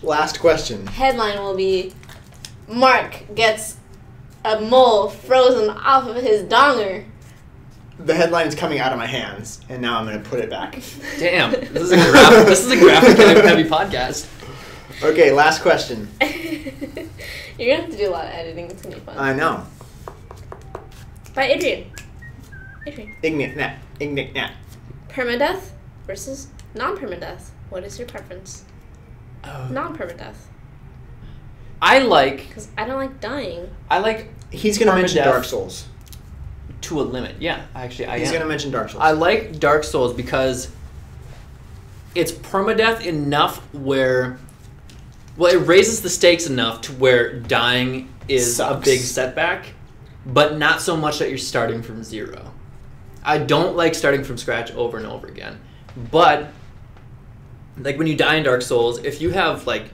Last question. Headline will be, Mark gets a mole frozen off of his donger. The headline is coming out of my hands, and now I'm going to put it back. Damn, this is a graphic heavy podcast. Okay, last question. You're going to have to do a lot of editing. It's going to be fun. I know. By Adrian. Ignat. Permadeath versus non-permadeath. What is your preference? Non-permadeath. Because I don't like dying. He's going to mention Dark Souls. To a limit, yeah. Actually, He's going to mention Dark Souls. I like Dark Souls because it's permadeath enough where... Well, it raises the stakes enough to where dying is a big setback, but not so much that you're starting from zero. I don't like starting from scratch over and over again. But, like, when you die in Dark Souls, if you have, like...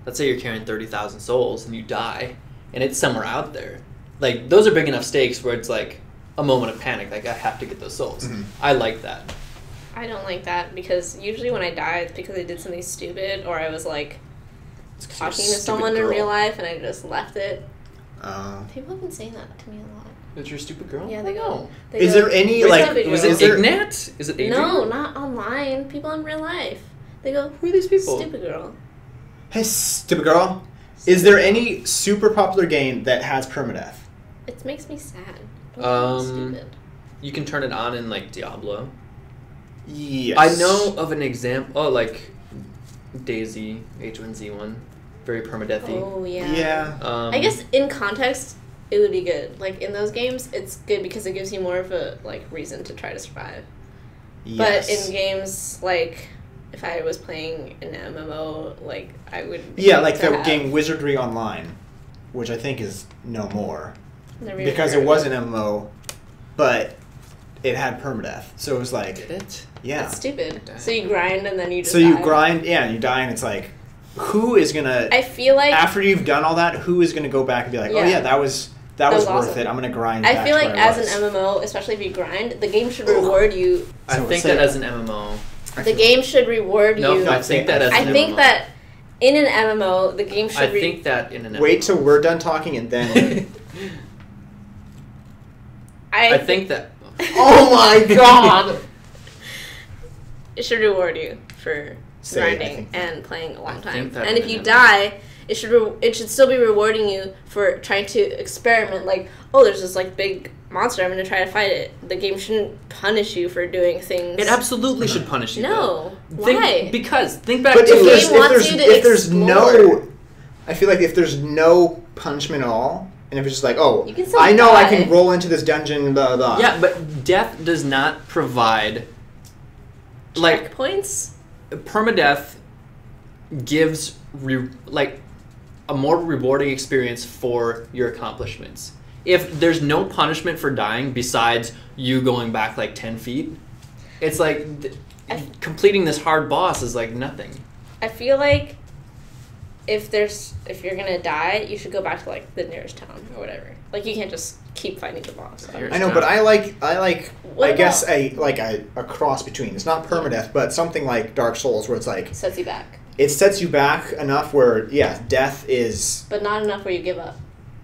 Let's say you're carrying 30,000 souls and you die, and it's somewhere out there. Like, those are big enough stakes where it's, like, a moment of panic. Like, I have to get those souls. Mm-hmm. I like that. I don't like that because usually when I die, it's because I did something stupid or I was, like, talking to someone in real life and I just left it. People have been saying that to me a lot. That you're a stupid girl? Yeah, they go. Is there any, like... Was it Ignat? Is it Adrian? No, not online. People in real life. They go, who are these people? Stupid girl. Hey, stupid girl. Is there any super popular game that has permadeath? It makes me sad. Stupid. You can turn it on in, like, Diablo. Yes. I know of an example. Oh, like, Daisy, H1Z1. Very permadeathy. Oh, yeah. Yeah. I guess in context, it would be good. Like, in those games, it's good because it gives you more of a, like, reason to try to survive. Yes. But in games, like... If I was playing an MMO, like, I would... Yeah, like the game Wizardry Online, which I think is no more. Because it was an MMO, but it had permadeath. So it was like... Did it? Yeah. That's stupid. So you grind and then you just die. You grind, yeah, and you die, and it's like, who is going to... I feel like... After you've done all that, who is going to go back and be like, oh yeah, that was worth awesome. it. I'm going to grind I feel like as an MMO, especially if you grind, the game should reward you. I think that as an MMO... The game should reward you. No, I think that as an MMO. I think that in an MMO, the game should... I think that in an MMO. Wait till we're done talking and then... I think that... Oh my god! It should reward you for grinding and playing a long time. And if you MMO. die, it should still be rewarding you for trying to experiment. Like, oh, there's this, like, big... monster, I'm going to try to fight it. The game shouldn't punish you for doing things. It absolutely should punish you. No. Why? Because think back to if there's no... I feel like if there's no punishment at all, and if it's just like, oh, I know die. I can roll into this dungeon, blah, blah. Yeah, but death does not provide... Like... Checkpoints? Permadeath gives, a more rewarding experience for your accomplishments. If there's no punishment for dying besides you going back like 10 feet, it's like completing this hard boss is like nothing. I feel like if you're gonna die, you should go back to like the nearest town or whatever. Like you can't just keep fighting the boss. I know, but I guess a cross between. It's not permadeath, but something like Dark Souls where it's like sets you back. It sets you back enough where death is, but not enough where you give up.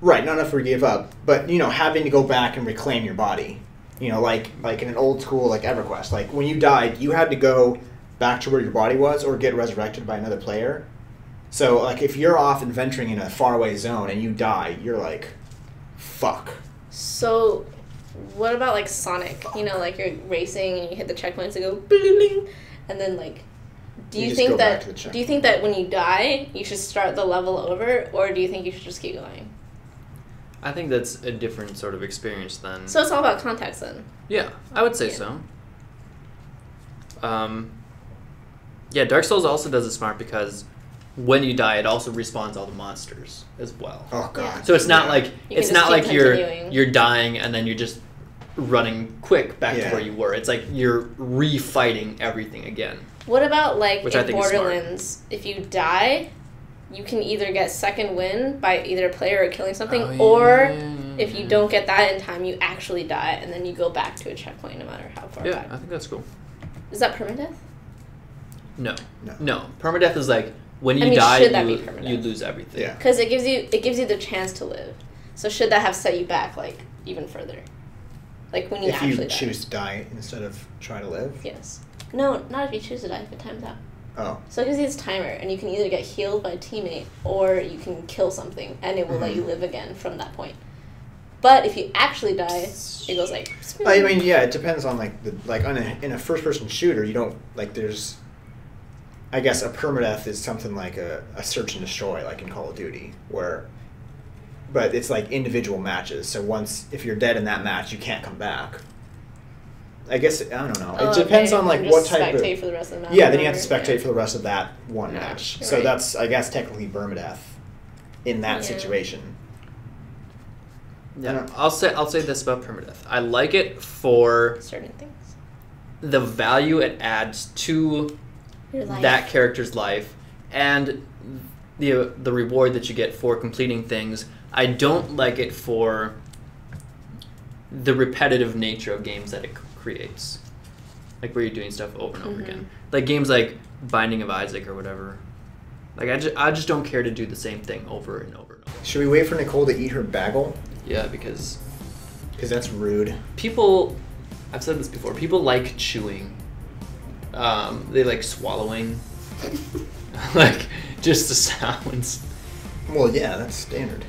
Right, not enough for you to give up, but, having to go back and reclaim your body. Like in an old school, like, EverQuest. Like, when you died, you had to go back to where your body was or get resurrected by another player. So, like, if you're off adventuring in a faraway zone and you die, you're like, fuck. So, what about, like, Sonic? Like, you're racing and you hit the checkpoints that go bling, and then, like, do you think that when you die, you should start the level over, or do you think you should just keep going? I think that's a different sort of experience then. So it's all about context then? Yeah, I would say so. Dark Souls also does it smart because when you die, it also respawns all the monsters as well. Oh god! So it's not like you're dying and then you're just running quick back to where you were. It's like you're refighting everything again. What about like in Borderlands? If you die, you can either get second win by either a player or killing something, or if you don't get that in time, you actually die and then you go back to a checkpoint no matter how far back. I think that's cool. Is that permadeath? No. Permadeath is like when you die, you lose everything. Yeah. Because it gives you the chance to live. So should that have set you back like even further? Like when you if actually you choose to die instead of try to live? Yes. No, not if you choose to die, if it times out. Oh. So it gives you this timer, and you can either get healed by a teammate, or you can kill something, and it will let you live again from that point. But if you actually die, it goes like... I mean, yeah, it depends on, in a first-person shooter, you don't, there's... I guess a permadeath is something like a search and destroy, like in Call of Duty, where... But it's like individual matches, so if you're dead in that match, you can't come back. I guess, I don't know. It depends on, what type of... spectate for the rest of the match. Yeah, then you have to spectate for the rest of that one match. So right. that's, I guess, technically permadeath in that situation. Yeah, I'll say this about permadeath. I like it for certain things. The value it adds to that character's life and the reward that you get for completing things. I don't like it for the repetitive nature of games that it creates, like where you're doing stuff over and over again, like games like Binding of Isaac or whatever. Like I just don't care to do the same thing over and over and over. Should we wait for Nicole to eat her bagel? Yeah, because that's rude. People, I've said this before, people like chewing. They like swallowing. Like just the sounds. Well, yeah, that's standard.